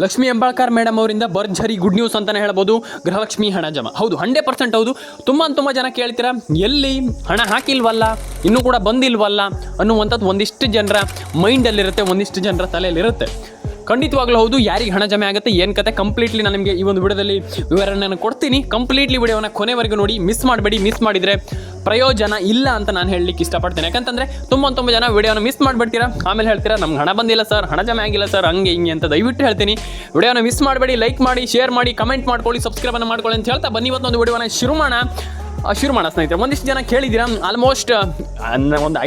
Lakshmi Hebbalkar madam ಅವರಿಂದ ಭರ್ಜರಿ good news ಅಂತಲೇ ಹೇಳ್ಬೋದು. ಗೃಹಲಕ್ಷ್ಮಿ ಹಣ ಜಮಾ ಹೌದು 100% ಹೌದು. ತುಂಬ ಜನ ಕೇಳ್ತೀರಾ ಎಲ್ಲಿ ಹಣ ಹಾಕಿಲ್ವಲ್ಲ, ಇನ್ನೂ ಕೂಡ ಬಂದಿಲ್ವಲ್ಲ ಅನ್ನುವಂಥದ್ದು ಒಂದಿಷ್ಟು ಜನರ ಮೈಂಡಲ್ಲಿರುತ್ತೆ, ಒಂದಿಷ್ಟು ಜನರ ತಲೆಯಲ್ಲಿರುತ್ತೆ. ಖಂಡಿತವಾಗ್ಲೂ ಹೌದು. ಯಾರಿಗೆ ಹಣ ಜಮೆ ಆಗುತ್ತೆ, ಏನು ಕತೆ ಕಂಪ್ಲೀಟ್ಲಿ ನಾನು ನಿಮಗೆ ಈ ಒಂದು ವಿಡಿಯೋದಲ್ಲಿ ವಿವರಣೆಯನ್ನು ಕೊಡ್ತೀನಿ. ಕಂಪ್ಲೀಟ್ಲಿ ವಿಡಿಯೋನ ಕೊನೆವರೆಗೂ ನೋಡಿ, ಮಿಸ್ ಮಾಡಬೇಡಿ. ಮಿಸ್ ಮಾಡಿದರೆ ಪ್ರಯೋಜನ ಇಲ್ಲ ಅಂತ ನಾನು ಹೇಳಲಿಕ್ಕೆ ಇಷ್ಟಪಡ್ತೇನೆ. ಯಾಕಂತಂದರೆ ತುಂಬ ಜನ ವಿಡಿಯೋನ ಮಿಸ್ ಮಾಡಿಬಿಡ್ತೀರಾ, ಆಮೇಲೆ ಹೇಳ್ತೀರಾ ನಮ್ಗೆ ಹಣ ಬಂದಿಲ್ಲ ಸರ್, ಹಣ ಜಮೆ ಆಗಿಲ್ಲ ಸರ್, ಹಂಗೆ ಹಿಂಗೆ ಅಂತ. ದಯವಿಟ್ಟು ಹೇಳ್ತೀನಿ, ವಿಡಿಯೋನ ಮಿಸ್ ಮಾಡಬೇಡಿ. ಲೈಕ್ ಮಾಡಿ, ಶೇರ್ ಮಾಡಿ, ಕಮೆಂಟ್ ಮಾಡ್ಕೊಳ್ಳಿ, ಸಬ್ಸ್ಕ್ರೈಬನ್ನು ಮಾಡ್ಕೊಳ್ಳಿ ಅಂತ ಹೇಳ್ತಾ ಬನ್ನಿ ಇವತ್ತೊಂದು ವಿಡಿಯೋನ ಶುರು ಮಾಡೋಣ ಸ್ನೇಹಿತರೆ. ಒಂದಿಷ್ಟು ಜನ ಕೇಳಿದ್ದೀರಾ, ಆಲ್ಮೋಸ್ಟ್ ಒಂದು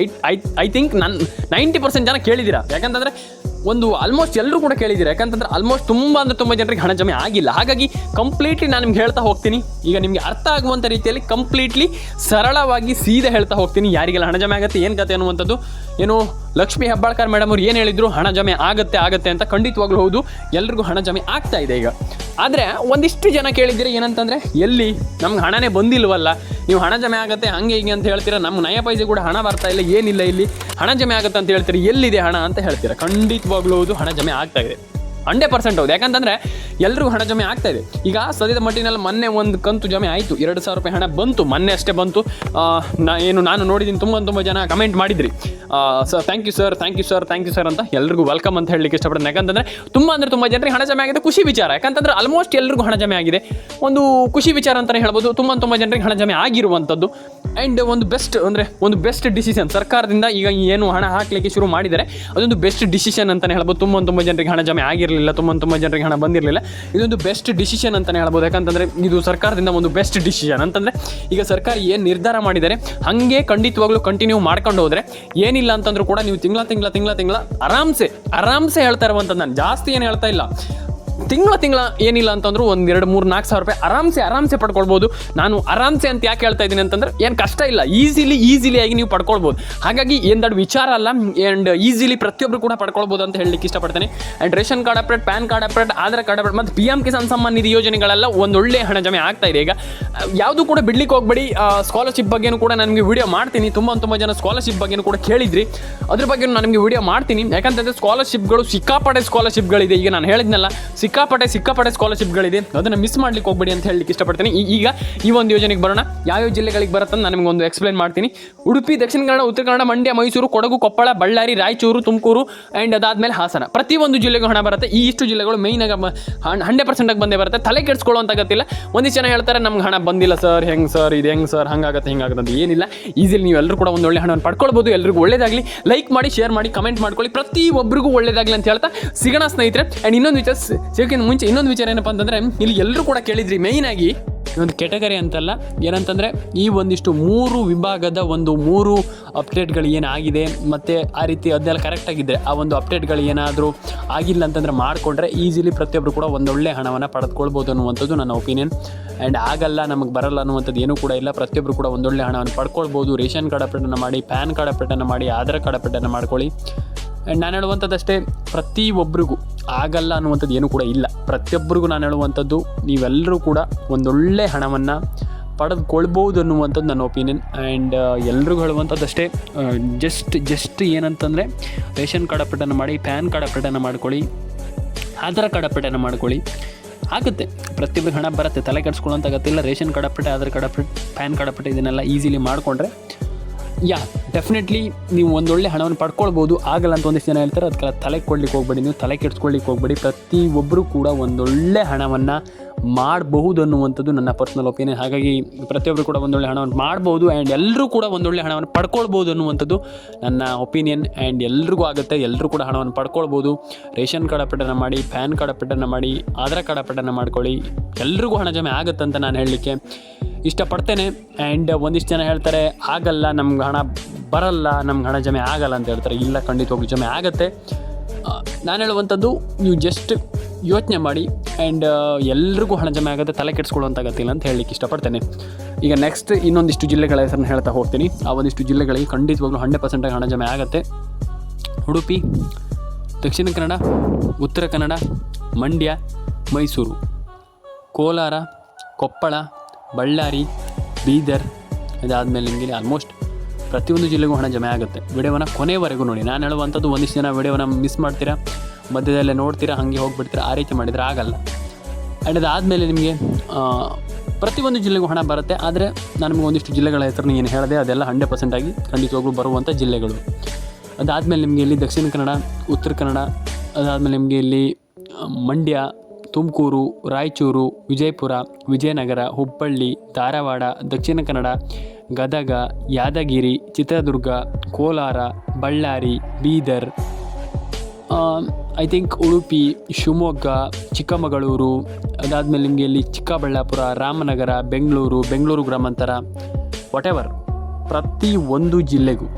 ಐ ಥಿಂಕ್ 90% ಜನ ಕೇಳಿದ್ದೀರಾ. ಯಾಕಂತಂದರೆ ಒಂದು ಆಲ್ಮೋಸ್ಟ್ ಎಲ್ಲರೂ ಕೂಡ ಕೇಳಿದ್ದೀರಾ. ಯಾಕಂತಂದ್ರೆ ಆಲ್ಮೋಸ್ಟ್ ತುಂಬ ಜನರಿಗೆ ಹಣ ಜಮೆ ಆಗಿಲ್ಲ. ಹಾಗಾಗಿ ಕಂಪ್ಲೀಟ್ಲಿ ನಾನು ನಿಮ್ಗೆ ಹೇಳ್ತಾ ಹೋಗ್ತೀನಿ. ಈಗ ನಿಮಗೆ ಅರ್ಥ ಆಗುವಂಥ ರೀತಿಯಲ್ಲಿ ಕಂಪ್ಲೀಟ್ಲಿ ಸರಳವಾಗಿ ಸೀದಾ ಹೇಳ್ತಾ ಹೋಗ್ತೀನಿ. ಯಾರಿಗೆಲ್ಲ ಹಣ ಜಮೆ ಆಗುತ್ತೆ, ಏನು ಕತೆ ಅನ್ನುವಂಥದ್ದು. ಏನು ಲಕ್ಷ್ಮೀ ಹೆಬ್ಬಾಳ್ಕರ್ ಮೇಡಮ್ ಅವ್ರು ಏನು ಹೇಳಿದ್ರು, ಹಣ ಜಮೆ ಆಗುತ್ತೆ ಅಂತ. ಖಂಡಿತವಾಗ್ಲೂ ಹೌದು, ಎಲ್ರಿಗೂ ಹಣ ಜಮೆ ಆಗ್ತಾ ಇದೆ ಈಗ. ಆದರೆ ಒಂದಿಷ್ಟು ಜನ ಕೇಳಿದ್ದೀರಿ ಏನಂತಂದರೆ, ಎಲ್ಲಿ ನಮ್ಗೆ ಹಣನೇ ಬಂದಿಲ್ವಲ್ಲ, ನೀವು ಹಣ ಜಮೆ ಆಗುತ್ತೆ ಹಂಗೆ ಹಿಂಗೆ ಅಂತ ಹೇಳ್ತೀರಾ, ನಮ್ಮ ನಯ ಪೈಸೆ ಕೂಡ ಹಣ ಬರ್ತಾ ಇಲ್ಲ, ಏನಿಲ್ಲ ಇಲ್ಲಿ ಹಣ ಜಮೆ ಆಗುತ್ತೆ ಅಂತ ಹೇಳ್ತೀರಿ, ಎಲ್ಲಿದೆ ಹಣ ಅಂತ ಹೇಳ್ತೀರಾ. ಖಂಡಿತವಾಗ್ಲೂ ಹೌದು, ಹಣ ಜಮೆ ಆಗ್ತಾ ಇದೆ 100% ಹೌದು. ಯಾಕಂತಂದರೆ ಎಲ್ರಿಗೂ ಹಣ ಜಮೆ ಆಗ್ತಾ ಇದೆ. ಈಗ ಸದ್ಯದ ಮಟ್ಟಿನಲ್ಲಿ ಮೊನ್ನೆ ಒಂದು ಕಂತು ಜಮೆ ಆಯಿತು, 2,000 ರೂಪಾಯಿ ಹಣ ಬಂತು, ಮೊನ್ನೆ ಅಷ್ಟೇ ಬಂತು. ನಾನು ನೋಡಿದ್ದೀನಿ, ತುಂಬ ಜನ ಕಮೆಂಟ್ ಮಾಡಿದ್ರಿ, ಸರ್ ಥ್ಯಾಂಕ್ ಯು ಸರ್ ಅಂತ. ಎಲ್ರಿಗೂ ವೆಲ್ಕಮ್ ಅಂತ ಹೇಳಲಿಕ್ಕೆ ಇಷ್ಟಪಡ್ತೀನಿ. ಯಾಕಂತಂದರೆ ತುಂಬ ಜನರಿಗೆ ಹಣ ಜಮೆ ಆಗಿದೆ, ಖುಷಿ ವಿಚಾರ. ಯಾಕಂತಂದರೆ ಆಲ್ಮೋಸ್ಟ್ ಎಲ್ರಿಗೂ ಹಣ ಜಮೆ ಆಗಿದೆ, ಒಂದು ಖುಷಿ ವಿಚಾರ ಅಂತಲೇ ಹೇಳ್ಬೋದು. ತುಂಬ ಜನರಿಗೆ ಹಣ ಜಮೆ ಆಗಿರುವಂಥದ್ದು. ಆ್ಯಂಡ್ ಒಂದು ಬೆಸ್ಟ್ ಡಿಸಿಷನ್ ಸರ್ಕಾರದಿಂದ. ಈಗ ಏನು ಹಣ ಹಾಕಲಿಕ್ಕೆ ಶುರು ಮಾಡಿದರೆ ಅದೊಂದು ಬೆಸ್ಟ್ ಡಿಸಿಷನ್ ಅಂತಲೇ ಹೇಳ್ಬೋದು. ತುಂಬ ಜನರಿಗೆ ಹಣ ಜಮೆ ಆಗಿರಲಿಲ್ಲ, ತುಂಬ ಜನರಿಗೆ ಹಣ ಬಂದಿರಲಿಲ್ಲ. ಇದೊಂದು ಬೆಸ್ಟ್ ಡಿಸಿಷನ್ ಅಂತಲೇ ಹೇಳ್ಬೋದು. ಯಾಕಂತಂದರೆ ಇದು ಸರ್ಕಾರದಿಂದ ಒಂದು ಬೆಸ್ಟ್ ಡಿಸಿಷನ್ ಅಂತಂದರೆ, ಈಗ ಸರ್ಕಾರ ಏನು ನಿರ್ಧಾರ ಮಾಡಿದರೆ ಹಾಗೆ ಖಂಡಿತವಾಗ್ಲೂ ಕಂಟಿನ್ಯೂ ಮಾಡ್ಕೊಂಡು ಹೋದರೆ, ಏನಿಲ್ಲ ಅಂತಂದ್ರೂ ಕೂಡ ನೀವು ತಿಂಗಳ ಆರಾಮ್ಸೆ ಹೇಳ್ತಾ ಇರುವಂಥದ್ದು. ನಾನು ಜಾಸ್ತಿ ಏನು ಹೇಳ್ತಾ ಇಲ್ಲ, ತಿಂಗಳ ಏನಿಲ್ಲ ಅಂತಂದ್ರೂ 1, 2, 3, 4 ಸಾವಿರ ರೂಪಾಯಿ ಆರಾಮ್ಸೆ ಪಡ್ಕೊಳ್ಬೋದು. ನಾನು ಆರಾಮ್ಸೆ ಅಂತ ಯಾಕೆ ಹೇಳ್ತಾ ಇದ್ದೀನಿ ಅಂತಂದ್ರೆ, ಏನು ಕಷ್ಟ ಇಲ್ಲ, ಈಸಿಲಿ ಆಗಿ ನೀವು ಪಡ್ಕೊಳ್ಬೋದು. ಹಾಗಾಗಿ ಏನು ದೊಡ್ಡ ವಿಚಾರ ಅಲ್ಲ, ಆ್ಯಂಡ್ ಈಸಿಲಿ ಪ್ರತಿಯೊಬ್ಬರು ಕೂಡ ಪಡ್ಕೊಳ್ಬೋದು ಅಂತ ಹೇಳಲಿಕ್ಕೆ ಇಷ್ಟಪಡ್ತೇನೆ. And ration card update, PAN card update, Aadhaar card update ಮತ್ತು PM ಕಿಸಾನ್ ಸಮ್ಮಾನ್ ನಿಧಿ ಯೋಜನೆಗಳೆಲ್ಲ ಒಂದೊಳ್ಳೆ ಹಣ ಜಮೆ ಆಗ್ತಾ ಇದೆ. ಈಗ ಯಾವುದು ಕೂಡ ಬಿಡ್ಲಿಕ್ಕೆ ಹೋಗಬೇಡಿ. ಸ್ಕಾಲರ್ಶಿಪ್ ಬಗ್ಗೆನೂ ಕೂಡ ನಾನು ನಿಮಗೆ ವಿಡಿಯೋ ಮಾಡ್ತೀನಿ. ತುಂಬ ಜನ ಸ್ಕಾಲರ್ಶಿಪ್ ಬಗ್ಗೆನೂ ಕೂಡ ಕೇಳಿದ್ರಿ, ಅದ್ರ ಬಗ್ಗೆ ನಾನು ನಿಮಗೆ ವಿಡಿಯೋ ಮಾಡ್ತೀನಿ. ಯಾಕಂತಂದರೆ ಸ್ಕಾಲರ್ಶಿಪ್ಗಳು ಸಿಕ್ಕಾಪಟ್ಟೆ ಸ್ಕಾಲರ್ಶಿಪ್ಗಳಿದೆ. ಈಗ ನಾನು ಹೇಳಿದ್ನಲ್ಲ, ಸಿಕ್ಕಾಪಟ್ಟೆ ಸ್ಕಾಲರ್ಶಿಪ್ಗಳಿದೆ, ಅದನ್ನು ಮಿಸ್ ಮಾಡ್ಲಿಕ್ಕೆ ಹೋಗಬೇಡಿ ಅಂತ ಹೇಳಲಿಕ್ಕೆ ಇಷ್ಟಪಡ್ತೀನಿ. ಈಗ ಈ ಒಂದು ಯೋಜನೆಗೆ ಬರೋಣ. ಯಾವ್ಯಾವ ಜಿಲ್ಲೆಗಳಿಗೆ ಬರುತ್ತೆ ನಾನು ನಿಮಗೊಂದು ಎಕ್ಸ್ಪ್ಲೇನ್ ಮಾಡ್ತೀನಿ. ಉಡುಪಿ, ದಕ್ಷಿಣ ಕನ್ನಡ, ಉತ್ತರ ಕನ್ನಡ, ಮಂಡ್ಯ, ಮೈಸೂರು, ಕೊಡಗು, ಕೊಪ್ಪಳ, ಬಳ್ಳಾರಿ, ರಾಯಚೂರು, ತುಮಕೂರು ಆ್ಯಂಡ್ ಅದಾದಮೇಲೆ ಹಾಸನ. ಪ್ರತಿಯೊಂದು ಜಿಲ್ಲೆಗೂ ಹಣ ಬರುತ್ತೆ. ಈ ಇಷ್ಟು ಜಿಲ್ಲೆಗಳು ಮೇಯ್ನಾಗಿ 100% ಬಂದೇ ಬರುತ್ತೆ. ತಲೆ ಕೆಡಿಸ್ಕೊಳ್ಳುವಂತ ಅಗತ್ಯ ಇಲ್ಲ. ಒಂದಿಷ್ಟು ಜನ ಹೇಳ್ತಾರೆ ನಮ್ಗೆ ಹಣ ಬಂದಿಲ್ಲ ಸರ್, ಹೆಂಗೆ ಸರ್, ಇದು ಹೆಂಗೆ ಸರ್, ಹಿಂಗಾಗುತ್ತೆ ಅಂತ. ಏನಿಲ್ಲ, ಈಸಿಲಿ ನೀವು ಎಲ್ಲರೂ ಕೂಡ ಒಂದೊಳ್ಳೆ ಹಣವನ್ನು ಪಡ್ಕೊಳ್ಬೋದು. ಎಲ್ರಿಗೂ ಒಳ್ಳೇದಾಗಲಿ. ಲೈಕ್ ಮಾಡಿ, ಶೇರ್ ಮಾಡಿ, ಕಮೆಂಟ್ ಮಾಡ್ಕೊಳ್ಳಿ. ಪ್ರತಿಯೊಬ್ಬರಿಗೂ ಒಳ್ಳೇದಾಗಲಿ ಅಂತ ಹೇಳ್ತಾ ಸಿಗೋಣ ಸ್ನೇಹಿತರೆ. ಆ್ಯಂಡ್ ಇನ್ನೊಂದು ವಿಚಾರ ಏನಪ್ಪ ಅಂತಂದರೆ, ಇಲ್ಲಿ ಎಲ್ಲರೂ ಕೂಡ ಕೇಳಿದ್ರಿ, ಮೇಯ್ನಾಗಿ ಒಂದು ಕೆಟಗರಿ ಅಂತಲ್ಲ, ಏನಂತಂದರೆ ಈ ಒಂದಿಷ್ಟು 3 ವಿಭಾಗದ 3 ಅಪ್ಡೇಟ್ಗಳು ಏನಾಗಿದೆ ಮತ್ತು ಆ ರೀತಿ ಅದನ್ನೆಲ್ಲ ಕರೆಕ್ಟಾಗಿದ್ದರೆ, ಆ ಒಂದು ಅಪ್ಡೇಟ್ಗಳು ಏನಾದರೂ ಆಗಿಲ್ಲ ಅಂತಂದರೆ ಮಾಡಿಕೊಂಡ್ರೆ ಈಸಿಲಿ ಪ್ರತಿಯೊಬ್ಬರು ಕೂಡ ಒಂದೊಳ್ಳೆ ಹಣವನ್ನು ಪಡೆದುಕೊಳ್ಬೋದು ಅನ್ನುವಂಥದ್ದು ನನ್ನ ಒಪಿನಿಯನ್. ಆ್ಯಂಡ್ ಆಗಲ್ಲ, ನಮಗೆ ಬರಲ್ಲ ಅನ್ನುವಂಥದ್ದು ಏನೂ ಕೂಡ ಇಲ್ಲ. ಪ್ರತಿಯೊಬ್ಬರು ಕೂಡ ಒಂದೊಳ್ಳೆ ಹಣವನ್ನು ಪಡ್ಕೊಳ್ಬೋದು. ರೇಷನ್ ಕಾರ್ಡ್ ಅಪ್ಡೇಟನ್ನು ಮಾಡಿ, ಪ್ಯಾನ್ ಕಾರ್ಡ್ ಅಪ್ಡೇಟನ್ನು ಮಾಡಿ, ಆಧಾರ್ ಕಾರ್ಡ್ ಅಪ್ಡೇಟನ್ನು ಮಾಡ್ಕೊಳ್ಳಿ. ಆ್ಯಂಡ್ ನಾನು ಹೇಳುವಂಥದ್ದಷ್ಟೇ, ಪ್ರತಿಯೊಬ್ಬರಿಗೂ ಆಗಲ್ಲ ಅನ್ನುವಂಥದ್ದು ಏನೂ ಕೂಡ ಇಲ್ಲ. ಪ್ರತಿಯೊಬ್ಬರಿಗೂ ನಾನು ಹೇಳುವಂಥದ್ದು, ನೀವೆಲ್ಲರೂ ಕೂಡ ಒಂದೊಳ್ಳೆ ಹಣವನ್ನು ಪಡೆದುಕೊಳ್ಬೋದು ಅನ್ನುವಂಥದ್ದು ನನ್ನ ಒಪಿನಿಯನ್. ಆ್ಯಂಡ್ ಎಲ್ರಿಗೂ ಹೇಳುವಂಥದ್ದಷ್ಟೇ, ಜಸ್ಟ್ ಏನಂತಂದರೆ ರೇಷನ್ ಕಾರ್ಡ್ ಅಪ್ಡೇಟನ್ನು ಮಾಡಿ, ಪ್ಯಾನ್ ಕಾರ್ಡ್ ಅಪ್ಡೇಟನ್ನು ಮಾಡ್ಕೊಳ್ಳಿ, ಆಧಾರ್ ಕಾರ್ಡ್ ಅಪ್ಡೇಟನ್ನು ಮಾಡ್ಕೊಳ್ಳಿ. ಆಗುತ್ತೆ, ಪ್ರತಿಯೊಬ್ಬರಿಗೆ ಹಣ ಬರುತ್ತೆ, ತಲೆ ಕೆಡಿಸ್ಕೊಳ್ಳೋಂಥ ಅಗತ್ಯ. Ration card update, Aadhaar card update, PAN card update ಇದನ್ನೆಲ್ಲ ಈಸಿಲಿ ಮಾಡಿಕೊಂಡ್ರೆ ಡೆಫಿನೆಟ್ಲಿ ನೀವು ಒಂದೊಳ್ಳೆ ಹಣವನ್ನು ಪಡ್ಕೊಳ್ಬೋದು. ಆಗಲ್ಲ ಅಂತ ಒಂದಿಷ್ಟು ಜನ ಹೇಳ್ತಾರೆ, ಅದಕ್ಕೆಲ್ಲ ತಲೆ ಕೊಡ್ಲಿಕ್ಕೆ ಹೋಗಬೇಡಿ, ನೀವು ತಲೆ ಕೆಡಿಸ್ಕೊಳ್ಳಿಕ್ಕೆ ಹೋಗಬೇಡಿ. ಪ್ರತಿಯೊಬ್ಬರು ಕೂಡ ಒಂದೊಳ್ಳೆ ಹಣವನ್ನು ಮಾಡಬಹುದು ಅನ್ನುವಂಥದ್ದು ನನ್ನ ಪರ್ಸ್ನಲ್ ಒಪಿನಿಯನ್. ಹಾಗಾಗಿ ಪ್ರತಿಯೊಬ್ಬರು ಕೂಡ ಒಂದೊಳ್ಳೆ ಹಣವನ್ನು ಮಾಡ್ಬೋದು, ಆ್ಯಂಡ್ ಎಲ್ಲರೂ ಕೂಡ ಒಂದೊಳ್ಳೆ ಹಣವನ್ನು ಪಡ್ಕೊಳ್ಬೋದು ಅನ್ನುವಂಥದ್ದು ನನ್ನ ಒಪಿನಿಯನ್. ಆ್ಯಂಡ್ ಎಲ್ರಿಗೂ ಆಗುತ್ತೆ, ಎಲ್ಲರೂ ಕೂಡ ಹಣವನ್ನು ಪಡ್ಕೊಳ್ಬೋದು. ರೇಷನ್ ಕಾರ್ಡ್ ಅಪ್ಡೇಟನ್ನು ಮಾಡಿ, ಪ್ಯಾನ್ ಕಾರ್ಡ್ ಅಪ್ಡೇಟನ್ನು ಮಾಡಿ, ಆಧಾರ್ ಕಾರ್ಡ್ ಅಪ್ಡೇಟನ್ನು ಮಾಡ್ಕೊಳ್ಳಿ. ಎಲ್ರಿಗೂ ಹಣ ಜಮೆ ಆಗುತ್ತೆ ಅಂತ ನಾನು ಹೇಳಲಿಕ್ಕೆ ಇಷ್ಟಪಡ್ತೇನೆ. ಆ್ಯಂಡ್ ಒಂದಿಷ್ಟು ಜನ ಹೇಳ್ತಾರೆ ಆಗಲ್ಲ, ನಮ್ಗೆ ಹಣ ಬರಲ್ಲ, ನಮ್ಗೆ ಹಣ ಜಮೆ ಆಗಲ್ಲ ಅಂತ ಹೇಳ್ತಾರೆ. ಇಲ್ಲ, ಖಂಡಿತವಾಗ್ಲೂ ಜಮೆ ಆಗುತ್ತೆ. ನಾನು ಹೇಳುವಂಥದ್ದು, ನೀವು ಜಸ್ಟ್ ಯೋಚನೆ ಮಾಡಿ. ಆ್ಯಂಡ್ ಎಲ್ರಿಗೂ ಹಣ ಜಮೆ ಆಗುತ್ತೆ, ತಲೆ ಕೆಡಿಸ್ಕೊಳ್ಳುವಂಥ ಅಗತ್ಯ ಅಂತ ಹೇಳಲಿಕ್ಕೆ ಇಷ್ಟಪಡ್ತೇನೆ. ಈಗ ನೆಕ್ಸ್ಟ್ ಇನ್ನೊಂದಿಷ್ಟು ಜಿಲ್ಲೆಗಳ ಹೆಸರನ್ನು ಹೇಳ್ತಾ ಹೋಗ್ತೀನಿ. ಆ ಒಂದಿಷ್ಟು ಜಿಲ್ಲೆಗಳಿಗೆ ಖಂಡಿತವಾಗ್ಲೂ 100% ಹಣ ಜಮೆ ಆಗುತ್ತೆ. ಉಡುಪಿ, ದಕ್ಷಿಣ ಕನ್ನಡ, ಉತ್ತರ ಕನ್ನಡ, ಮಂಡ್ಯ, ಮೈಸೂರು, ಕೋಲಾರ, ಕೊಪ್ಪಳ, ಬಳ್ಳಾರಿ, ಬೀದರ್, ಇದಾದಮೇಲೆ ನಿಮಗೆ ಆಲ್ಮೋಸ್ಟ್ ಪ್ರತಿಯೊಂದು ಜಿಲ್ಲೆಗೂ ಹಣ ಜಮೆ ಆಗುತ್ತೆ. ವಿಡಿಯೋವನ್ನು ಕೊನೆವರೆಗೂ ನೋಡಿ. ನಾನು ಹೇಳುವಂಥದ್ದು, ಒಂದಿಷ್ಟು ಜನ ವಿಡಿಯೋವನ್ನು ಮಿಸ್ ಮಾಡ್ತೀರಾ. ಮಧ್ಯದಲ್ಲೇ ನೋಡ್ತೀರಾ ಹಾಗೆ ಹೋಗಿಬಿಡ್ತೀರಾ, ಆ ರೀತಿ ಮಾಡಿದರೆ ಆಗಲ್ಲ. ಆ್ಯಂಡ್ ಅದಾದಮೇಲೆ ನಿಮಗೆ ಪ್ರತಿಯೊಂದು ಜಿಲ್ಲೆಗೂ ಹಣ ಬರುತ್ತೆ. ಆದರೆ ನಾನು ನಿಮಗೆ ಒಂದಿಷ್ಟು ಜಿಲ್ಲೆಗಳ ಹೆಸರನ್ನ ಏನು ಹೇಳಿದೆ ಅದೆಲ್ಲ 100% ಆಗಿ ಖಂಡಿತವಾಗ್ಲೂ ಬರುವಂಥ ಜಿಲ್ಲೆಗಳು. ಅದಾದಮೇಲೆ ನಿಮಗೆ ಇಲ್ಲಿ ದಕ್ಷಿಣ ಕನ್ನಡ, ಉತ್ತರ ಕನ್ನಡ, ಅದಾದಮೇಲೆ ನಿಮಗೆ ಇಲ್ಲಿ ಮಂಡ್ಯ, ತುಮಕೂರು, ರಾಯಚೂರು, ವಿಜಯಪುರ, ವಿಜಯನಗರ, ಹುಬ್ಬಳ್ಳಿ, ಧಾರವಾಡ, ದಕ್ಷಿಣ ಕನ್ನಡ, ಗದಗ, ಯಾದಗಿರಿ, ಚಿತ್ರದುರ್ಗ, ಕೋಲಾರ, ಬಳ್ಳಾರಿ, ಬೀದರ್, ಐ ಥಿಂಕ್ ಉಡುಪಿ, ಶಿವಮೊಗ್ಗ, ಚಿಕ್ಕಮಗಳೂರು, ಅದಾದಮೇಲೆ ನಿಮಗೆ ಇಲ್ಲಿ ಚಿಕ್ಕಬಳ್ಳಾಪುರ, ರಾಮನಗರ, ಬೆಂಗಳೂರು ಗ್ರಾಮಾಂತರ, ವಾಟೆವರ್ ಪ್ರತಿ ಒಂದು ಜಿಲ್ಲೆಗೂ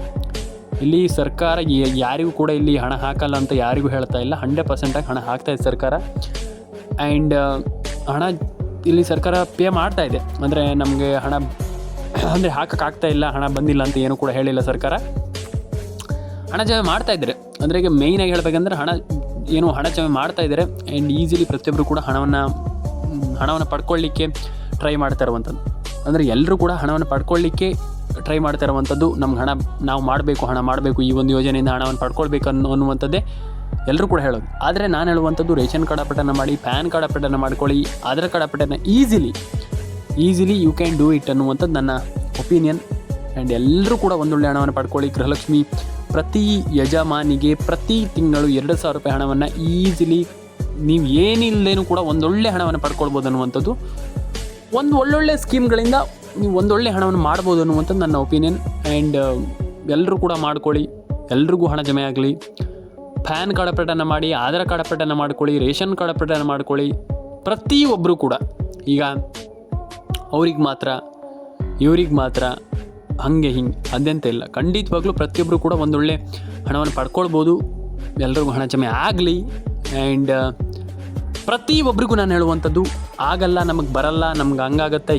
ಇಲ್ಲಿ ಸರ್ಕಾರ ಯಾರಿಗೂ ಕೂಡ ಇಲ್ಲಿ ಹಣ ಹಾಕಲ್ಲ ಅಂತ ಯಾರಿಗೂ ಹೇಳ್ತಾ ಇಲ್ಲ. 100% ಆಗಿ ಹಣ ಹಾಕ್ತಾಯಿದೆ ಸರ್ಕಾರ. ಆ್ಯಂಡ್ ಹಣ ಇಲ್ಲಿ ಸರ್ಕಾರ ಪೇ ಮಾಡ್ತಾ ಇದೆ. ಅಂದರೆ ನಮಗೆ ಹಣ ಅಂದರೆ ಹಾಕೋಕ್ಕಾಗ್ತಾ ಇಲ್ಲ, ಹಣ ಬಂದಿಲ್ಲ ಅಂತ ಏನೂ ಕೂಡ ಹೇಳಿಲ್ಲ ಸರ್ಕಾರ. ಹಣ ಜಮೆ ಮಾಡ್ತಾ ಇದ್ದಾರೆ. ಅಂದರೆ ಈಗ ಮೇಯ್ನಾಗಿ ಹೇಳಬೇಕಂದ್ರೆ ಹಣ ಜಮೆ ಮಾಡ್ತಾ ಇದ್ದಾರೆ. ಆ್ಯಂಡ್ ಈಸಿಲಿ ಪ್ರತಿಯೊಬ್ಬರು ಕೂಡ ಹಣವನ್ನು ಪಡ್ಕೊಳ್ಳಿಕ್ಕೆ ಟ್ರೈ ಮಾಡ್ತಾ ಇರುವಂಥದ್ದು. ಅಂದರೆ ಎಲ್ಲರೂ ಕೂಡ ಹಣವನ್ನು ಪಡ್ಕೊಳ್ಳಿಕ್ಕೆ ಟ್ರೈ ಮಾಡ್ತಾ ಇರುವಂಥದ್ದು. ನಮ್ಗೆ ನಾವು ಹಣ ಮಾಡಬೇಕು, ಈ ಒಂದು ಯೋಜನೆಯಿಂದ ಹಣವನ್ನು ಪಡ್ಕೊಳ್ಬೇಕು ಅನ್ನುವಂಥದ್ದೇ ಎಲ್ಲರೂ ಕೂಡ ಹೇಳೋದು. ಆದರೆ ನಾನು ಹೇಳುವಂಥದ್ದು ರೇಷನ್ ಕಾರ್ಡ್ ಅಪ್ಡೇಟನ್ನು ಮಾಡಿ, ಪ್ಯಾನ್ ಕಾರ್ಡ್ ಅಪ್ಡೇಟನ್ನು ಮಾಡ್ಕೊಳ್ಳಿ, ಆಧಾರ್ ಕಾರ್ಡ್ ಅಪ್ಡೇಟನ್ನು easily you can do it ಅನ್ನುವಂಥದ್ದು ನನ್ನ ಒಪಿನಿಯನ್. ಆ್ಯಂಡ್ ಎಲ್ಲರೂ ಕೂಡ ಒಂದೊಳ್ಳೆ ಹಣವನ್ನು ಪಡ್ಕೊಳ್ಳಿ. ಗೃಹಲಕ್ಷ್ಮಿ ಪ್ರತಿ ಯಜಮಾನಿಗೆ ಪ್ರತಿ ತಿಂಗಳು 2,000 ರೂಪಾಯಿ ಹಣವನ್ನು ಈಸಿಲಿ ನೀವು ಏನಿಲ್ಲದೇನೂ ಕೂಡ ಒಂದೊಳ್ಳೆ ಹಣವನ್ನು ಪಡ್ಕೊಳ್ಬೋದು ಅನ್ನುವಂಥದ್ದು. ಒಂದು ಒಳ್ಳೊಳ್ಳೆ ಸ್ಕೀಮ್ಗಳಿಂದ ನೀವು ಒಂದೊಳ್ಳೆ ಹಣವನ್ನು ಮಾಡ್ಬೋದು ಅನ್ನುವಂಥದ್ದು ನನ್ನ ಒಪಿನಿಯನ್. ಆ್ಯಂಡ್ ಎಲ್ಲರೂ ಕೂಡ ಮಾಡ್ಕೊಳ್ಳಿ, ಎಲ್ರಿಗೂ ಹಣ ಜಮೆ ಆಗಲಿ. ಪ್ಯಾನ್ ಕಾರ್ಡ್ ಅಪ್ಡೇಟನ್ನು ಮಾಡಿ, ಆಧಾರ್ ಕಾರ್ಡ್ ಅಪ್ಡೇಟನ್ನು ಮಾಡ್ಕೊಳ್ಳಿ, ರೇಷನ್ ಕಾರ್ಡ್ ಅಪ್ಡೇಟನ್ನು ಮಾಡ್ಕೊಳ್ಳಿ. ಪ್ರತಿಯೊಬ್ಬರು ಕೂಡ ಈಗ ಅವ್ರಿಗೆ ಮಾತ್ರ ಇವ್ರಿಗೆ ಮಾತ್ರ ಹಾಗೆ ಹಿಂಗೆ ಅದಂತ ಇಲ್ಲ. ಖಂಡಿತವಾಗ್ಲೂ ಪ್ರತಿಯೊಬ್ಬರು ಕೂಡ ಒಂದೊಳ್ಳೆ ಹಣವನ್ನು ಪಡ್ಕೊಳ್ಬೋದು. ಎಲ್ರಿಗೂ ಹಣ ಜಮೆ ಆಗಲಿ. ಆ್ಯಂಡ್ ಪ್ರತಿಯೊಬ್ಬರಿಗೂ ನಾನು ಹೇಳುವಂಥದ್ದು ಆಗಲ್ಲ, ನಮಗೆ ಬರಲ್ಲ, ನಮ್ಗೆ ಹಂಗಾಗತ್ತೆ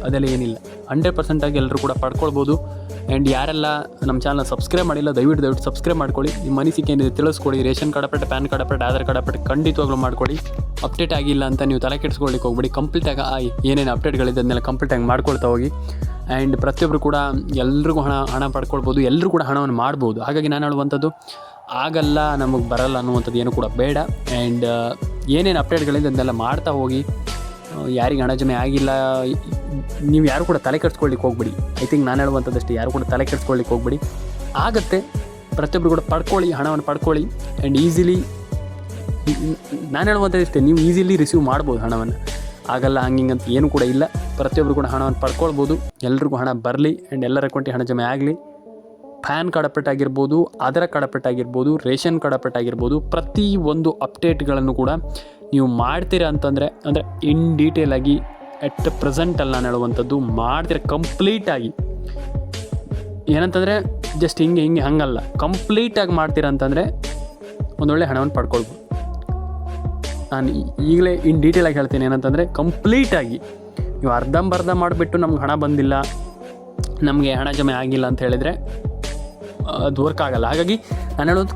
ಅದೆಲ್ಲ ಏನಿಲ್ಲ. 100% ಆಗಿ ಎಲ್ಲರೂ ಕೂಡ ಪಡ್ಕೊಳ್ಬೋದು. ಆ್ಯಂಡ್ ಯಾರೆಲ್ಲ ನಮ್ಮ ಚಾನಲ್ ಸಬ್ಸ್ಕ್ರೈಬ್ ಮಾಡಿಲ್ಲ ದಯವಿಟ್ಟು ಸಬ್ಸ್ಕ್ರೈಬ್ ಮಾಡ್ಕೊಳ್ಳಿ. ನಿಮ್ಮ ಅನಿಸಿಕೆ ಏನಿದೆ ತಿಳಿಸ್ಕೊಳ್ಳಿ. Ration card update, PAN card update, Aadhaar card update ಖಂಡಿತವಾಗ್ಲೂ ಮಾಡ್ಕೊಳ್ಳಿ. ಅಪ್ಡೇಟ್ ಆಗಿಲ್ಲ ಅಂತ ನೀವು ತಲೆ ಕೆಡಿಸ್ಕೊಳ್ಳಿಕ್ಕೆ ಹೋಗ್ಬೇಡಿ. ಕಂಪ್ಲೀಟಾಗಿ ಏನೇನು ಅಪ್ಡೇಟ್ಗಳಿದೆ ಅದನ್ನೆಲ್ಲ ಕಂಪ್ಲೀಟಾಗಿ ಮಾಡ್ಕೊಳ್ತಾ ಹೋಗಿ. ಆ್ಯಂಡ್ ಪ್ರತಿಯೊಬ್ಬರು ಕೂಡ ಎಲ್ರಿಗೂ ಹಣ ಪಡ್ಕೊಳ್ಬೋದು, ಎಲ್ಲರೂ ಕೂಡ ಹಣವನ್ನು ಮಾಡ್ಬೋದು. ಹಾಗಾಗಿ ನಾನು ಹೇಳುವಂಥದ್ದು ಆಗಲ್ಲ, ನಮಗೆ ಬರಲ್ಲ ಅನ್ನುವಂಥದ್ದು ಏನು ಕೂಡ ಬೇಡ. ಆ್ಯಂಡ್ ಏನೇನು ಅಪ್ಡೇಟ್ಗಳಿದೆ ಅದನ್ನೆಲ್ಲ ಮಾಡ್ತಾ ಹೋಗಿ. ಯಾರಿಗೆ ಹಣ ಜಮೆ ಆಗಿಲ್ಲ ನೀವು ಯಾರು ಕೂಡ ತಲೆ ಕೆಡಿಸ್ಕೊಳ್ಳಿಕ್ಕೆ ಹೋಗ್ಬಿಡಿ. ಐ ಥಿಂಕ್ ನಾನು ಹೇಳುವಂಥದ್ದಷ್ಟೇ, ಯಾರು ಕೂಡ ತಲೆ ಕೆಡಿಸ್ಕೊಳ್ಳಿಕ್ಕೆ ಹೋಗ್ಬಿಡಿ. ಆಗುತ್ತೆ, ಪ್ರತಿಯೊಬ್ಬರು ಕೂಡ ಪಡ್ಕೊಳ್ಳಿ, ಹಣವನ್ನು ಪಡ್ಕೊಳ್ಳಿ. ಆ್ಯಂಡ್ ಈಸಿಲಿ ನಾನು ಹೇಳುವಂಥದ್ದಷ್ಟೇ, ನೀವು ಈಸಿಲಿ ರಿಸೀವ್ ಮಾಡ್ಬೋದು ಹಣವನ್ನು. ಆಗಲ್ಲ ಹಂಗಿಂಗಂತ ಏನು ಕೂಡ ಇಲ್ಲ. ಪ್ರತಿಯೊಬ್ಬರು ಕೂಡ ಹಣವನ್ನು ಪಡ್ಕೊಳ್ಬೋದು. ಎಲ್ರಿಗೂ ಹಣ ಬರಲಿ. ಆ್ಯಂಡ್ ಎಲ್ಲರ ಅಕೌಂಟಿಗೆ ಹಣ ಜಮೆ ಆಗಲಿ. ಪ್ಯಾನ್ ಕಾರ್ಡ್ ಅಪ್ಡೇಟ್ ಆಗಿರ್ಬೋದು, ಆಧಾರ್ ಕಾರ್ಡ್ ಅಪ್ಡೇಟ್ ಆಗಿರ್ಬೋದು, ರೇಷನ್ ಕಾರ್ಡ್ ಅಪ್ಡೇಟ್ ಆಗಿರ್ಬೋದು, ಪ್ರತಿ ಒಂದು ಅಪ್ಡೇಟ್ಗಳನ್ನು ಕೂಡ ನೀವು ಮಾಡ್ತೀರಾ ಅಂತಂದರೆ ಅಂದರೆ ಇನ್ ಡೀಟೇಲ್ ಆಗಿ ಎಟ್ ಪ್ರೆಸೆಂಟಲ್ಲಿ ನಾನು ಹೇಳುವಂಥದ್ದು ಮಾಡ್ತೀರ ಕಂಪ್ಲೀಟಾಗಿ. ಏನಂತಂದರೆ ಜಸ್ಟ್ ಹಿಂಗೆ ಹಂಗಲ್ಲ, ಕಂಪ್ಲೀಟಾಗಿ ಮಾಡ್ತೀರಾ ಅಂತಂದರೆ ಒಂದೊಳ್ಳೆ ಹಣವನ್ನು ಪಡ್ಕೊಳ್ಬೋದು. ನಾನು ಈಗಲೇ ಇನ್ ಡೀಟೇಲಾಗಿ ಹೇಳ್ತೀನಿ. ಏನಂತಂದರೆ ಕಂಪ್ಲೀಟಾಗಿ ನೀವು ಅರ್ಧಂಬರ್ಧ ಮಾಡಿಬಿಟ್ಟು ನಮ್ಗೆ ಹಣ ಬಂದಿಲ್ಲ, ನಮಗೆ ಹಣ ಜಮೆ ಆಗಿಲ್ಲ ಅಂತ ಹೇಳಿದರೆ ಅದು ವರ್ಕ್ ಆಗಲ್ಲ. ಹಾಗಾಗಿ ನಾನು ಹೇಳೋದು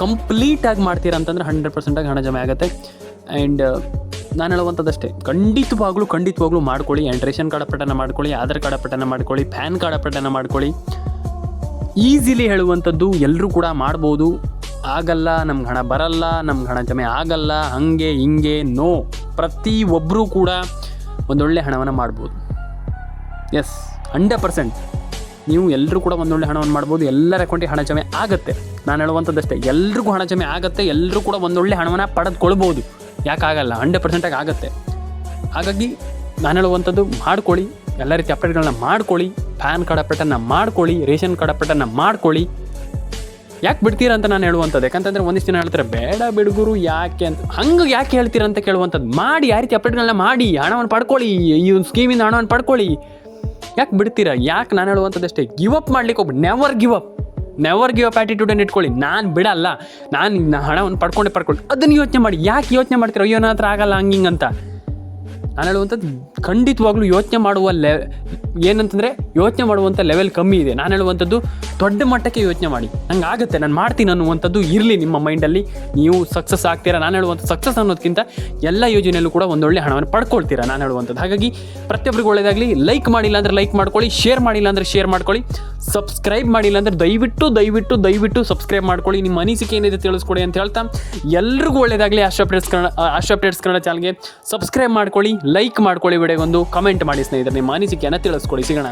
ಕಂಪ್ಲೀಟಾಗಿ ಮಾಡ್ತೀರಾ ಅಂತಂದರೆ 100% ಆಗಿ ಹಣ ಜಮೆ ಆಗುತ್ತೆ. ಆ್ಯಂಡ್ ನಾನು ಹೇಳುವಂಥದ್ದಷ್ಟೇ, ಖಂಡಿತವಾಗ್ಲೂ ಮಾಡ್ಕೊಳ್ಳಿ. ಆ್ಯಂಡ್ ರೇಷನ್ ಕಾರ್ಡ್ ಅಪ್ಡೇಟನ್ನು ಮಾಡ್ಕೊಳ್ಳಿ, ಆಧಾರ್ ಕಾರ್ಡ್ ಅಪ್ಡೇಟನ್ನು ಮಾಡ್ಕೊಳ್ಳಿ, ಪ್ಯಾನ್ ಕಾರ್ಡ್ ಅಪ್ಡೇಟನ್ನು ಮಾಡ್ಕೊಳ್ಳಿ. ಈಸಿಲಿ ಹೇಳುವಂಥದ್ದು ಎಲ್ಲರೂ ಕೂಡ ಮಾಡ್ಬೋದು. ಆಗಲ್ಲ, ನಮ್ಗೆ ಹಣ ಬರಲ್ಲ, ನಮ್ಗೆ ಹಣ ಜಮೆ ಆಗಲ್ಲ, ಹಿಂಗೆ ನೋ. ಪ್ರತಿಯೊಬ್ಬರೂ ಕೂಡ ಒಂದೊಳ್ಳೆ ಹಣವನ್ನು ಮಾಡ್ಬೋದು. ಎಸ್, 100% ನೀವು ಎಲ್ಲರೂ ಕೂಡ ಒಂದೊಳ್ಳೆ ಹಣವನ್ನು ಮಾಡ್ಬೋದು. ಎಲ್ಲರ ಅಕೌಂಟಿಗೆ ಹಣ ಜಮೆ ಆಗುತ್ತೆ. ನಾನು ಹೇಳುವಂಥದ್ದಷ್ಟೇ, ಎಲ್ರಿಗೂ ಹಣ ಜಮೆ ಆಗುತ್ತೆ. ಎಲ್ಲರೂ ಕೂಡ ಒಂದೊಳ್ಳೆ ಹಣವನ್ನು ಪಡೆದುಕೊಳ್ಬೋದು. ಯಾಕಾಗಲ್ಲ, 100% ಆಗುತ್ತೆ. ಹಾಗಾಗಿ ನಾನು ಹೇಳುವಂಥದ್ದು ಮಾಡ್ಕೊಳ್ಳಿ, ಎಲ್ಲ ರೀತಿ ಅಪ್ಡೇಟ್ಗಳನ್ನ ಮಾಡ್ಕೊಳ್ಳಿ. ಪ್ಯಾನ್ ಕಾರ್ಡ್ ಅಪ್ಡೇಟನ್ನು ಮಾಡ್ಕೊಳ್ಳಿ, ರೇಷನ್ ಕಾರ್ಡ್ ಅಪ್ಡೇಟನ್ನು ಮಾಡ್ಕೊಳ್ಳಿ. ಯಾಕೆ ಬಿಡ್ತೀರಾ ಅಂತ ನಾನು ಹೇಳುವಂಥದ್ದು. ಯಾಕಂತಂದರೆ ಒಂದಿಷ್ಟು ಜನ ಹೇಳ್ತಾರೆ ಬೇಡ ಬಿಡುಗರು ಯಾಕೆ ಅಂತ. ಯಾಕೆ ಹೇಳ್ತೀರಾ ಅಂತ ಕೇಳುವಂಥದ್ದು. ಮಾಡಿ, ಯಾವ ರೀತಿ ಅಪ್ಡೇಟ್ಗಳನ್ನ ಮಾಡಿ, ಹಣವನ್ನು ಪಡ್ಕೊಳ್ಳಿ, ಈ ಒಂದು ಸ್ಕೀಮಿಂದ ಹಣವನ್ನು ಪಡ್ಕೊಳ್ಳಿ. ಯಾಕೆ ಬಿಡ್ತೀರಾ? ಯಾಕೆ ನಾನು ಹೇಳುವಂಥದ್ದಷ್ಟೇ, ಗಿವ್ ಅಪ್ ಮಾಡ್ಲಿಕ್ಕೆ ಹೋಗ್ಬಿಡಿ. ನೆವರ್ ಗಿವ್ ಅಪ್ ಆ್ಯಟಿಟ್ಯೂಡನ್ನು ಇಟ್ಕೊಳ್ಳಿ. ನಾನು ಬಿಡಲ್ಲ, ನಾನು ಹಣವನ್ನು ಪಡ್ಕೊಳ್ಳಿ ಅದನ್ನು ಯೋಚನೆ ಮಾಡಿ. ಯಾಕೆ ಯೋಚನೆ ಮಾಡ್ತೀರಾ? ಅಯ್ಯೋ ನನ್ನ ಹತ್ರ ಆಗಲ್ಲ ಹಂಗಿಂಗಂತ. ನಾನು ಹೇಳುವಂಥದ್ದು ಖಂಡಿತವಾಗ್ಲೂ ಯೋಚನೆ ಮಾಡುವ ಯೋಚನೆ ಮಾಡುವಂಥ ಲೆವೆಲ್ ಕಮ್ಮಿ ಇದೆ. ನಾನು ಹೇಳುವಂಥದ್ದು ದೊಡ್ಡ ಮಟ್ಟಕ್ಕೆ ಯೋಚನೆ ಮಾಡಿ, ನಂಗೆ ಆಗುತ್ತೆ, ನಾನು ಮಾಡ್ತೀನಿ ಅನ್ನುವಂಥದ್ದು ಇರಲಿ ನಿಮ್ಮ ಮೈಂಡಲ್ಲಿ. ನೀವು ಸಕ್ಸಸ್ ಆಗ್ತೀರಾ. ನಾನು ಹೇಳುವಂಥ ಸಕ್ಸಸ್ ಅನ್ನೋದಕ್ಕಿಂತ ಎಲ್ಲ ಯೋಜನೆಯಲ್ಲೂ ಕೂಡ ಒಂದೊಳ್ಳೆ ಹಣವನ್ನು ಪಡ್ಕೊಳ್ತೀರಾ ನಾನು ಹೇಳುವಂಥದ್ದು. ಹಾಗಾಗಿ ಪ್ರತಿಯೊಬ್ಬರಿಗೂ ಒಳ್ಳೆಯದಾಗಲಿ. ಲೈಕ್ ಮಾಡಿಲ್ಲ ಅಂದರೆ ಲೈಕ್ ಮಾಡ್ಕೊಳ್ಳಿ, ಶೇರ್ ಮಾಡಿಲ್ಲ ಅಂದರೆ ಶೇರ್ ಮಾಡ್ಕೊಳ್ಳಿ, ಸಬ್ಸ್ಕ್ರೈಬ್ ಮಾಡಿಲ್ಲ ಅಂದರೆ ದಯವಿಟ್ಟು ಸಬ್ಸ್ಕ್ರೈಬ್ ಮಾಡ್ಕೊಳ್ಳಿ. ನಿಮ್ಮ ಅನಿಸಿಕೆ ಏನಿದೆ ತಿಳಿಸ್ಕೊಡಿ ಅಂತ ಹೇಳ್ತಾ ಎಲ್ರಿಗೂ ಒಳ್ಳೆಯದಾಗಲಿ. ಆಸ್ಟ್ರೋ ಅಪ್ಡೇಟ್ಸ್ ಕನ್ನಡ ಚಾನಲ್ಗೆ ಸಬ್ಸ್ಕ್ರೈಬ್ ಮಾಡ್ಕೊಳ್ಳಿ, ಲೈಕ್ ಮಾಡ್ಕೊಳ್ಳಿ, ವಿಡಿಯೋಗೊಂದು ಕಮೆಂಟ್ ಮಾಡಿ ಸ್ನೇಹಿತರೆ, ನಿಮ್ಮ ಅನಿಸಿಕೆಯನ್ನು ತಿಳಿಸ್ಕೊಡಿ. ಸಿಗೋಣ.